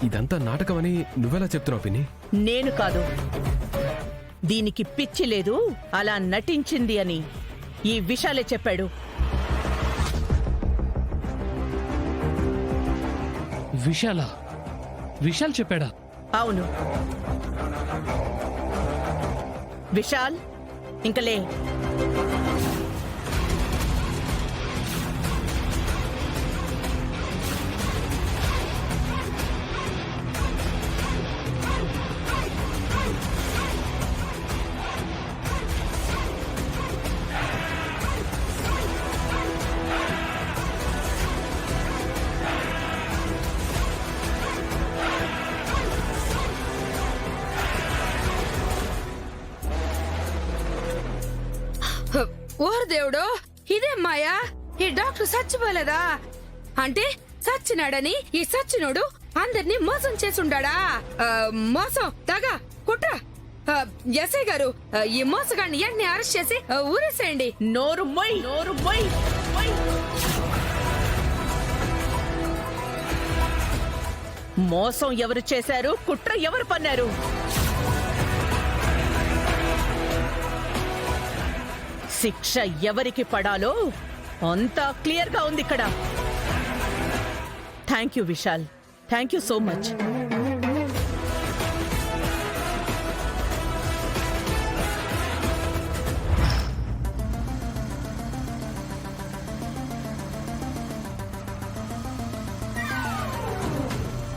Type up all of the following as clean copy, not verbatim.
ఇదంతా నాటకమని నువ్వెలా చెప్తున్నావు పిన్ని? నేను కాదు, దీనికి పిచ్చి లేదు, అలా నటించింది అని ఈ విశాలే చెప్పాడు. విశాల్ చెప్పాడా? అవును. విశాల్, ఇంకలే. ఓర్ దేవుడు, ఇదే మాయా? ఈ డాక్టర్ చచ్చిపోలేదా? అంటే చచ్చినాడని ఈ సచ్చినోడు అందరినీ మోసం చేసుండాడా? మోసం, దగా, కుట్ర. ఎస్ఐ గారు, ఈ మోసగాడిని వెంటనే అరెస్ట్ చేసి ఊరేసేయండి. నోరు మొయ్, నోరు మొయ్. మోసం ఎవరు చేశారు, కుట్ర ఎవరు పన్నారు? శిక్ష ఎవరికి పడాలో అంతా క్లియర్ గా ఉంది ఇక్కడ. Thank you Vishal, thank you so much.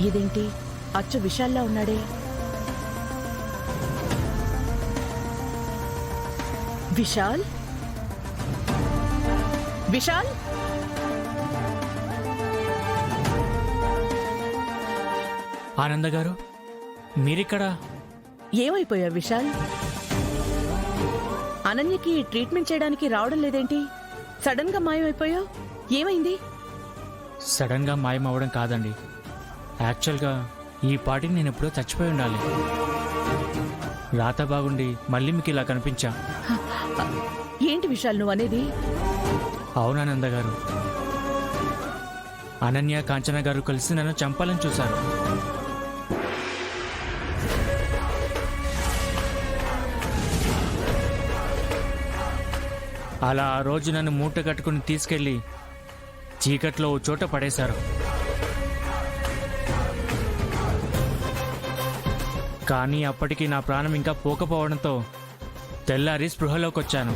ఇదేంటి అచ్చు విశాల్లా ఉన్నాడే? విశాల్, విశాల్, ఆనంద గారు, మీరిక్కడ? ఏమైపోయా విశాల్? అనన్యకి ట్రీట్మెంట్ చేయడానికి రావడం లేదేంటి? సడన్ గా మాయమైపోయావు, ఏమైంది? సడన్ గా మాయమవ్వడం కాదండి, యాక్చువల్గా ఈ పాటికి నేను ఎప్పుడో చచ్చిపోయి ఉండాలి. రాత బాగుండి మళ్ళీ మీకు ఇలా కనిపించా. ఏంటి విశాల్ నువ్వు అనేది? అవునానంద గారు, అనన్య, కాంచన గారు కలిసి నన్ను చంపాలని చూశారు. అలా ఆ రోజు నన్ను మూట కట్టుకుని తీసుకెళ్లి చీకట్లో ఓ చోట పడేశారు. కానీ అప్పటికి నా ప్రాణం ఇంకా పోకపోవడంతో తెల్లారి స్పృహలోకి వచ్చాను.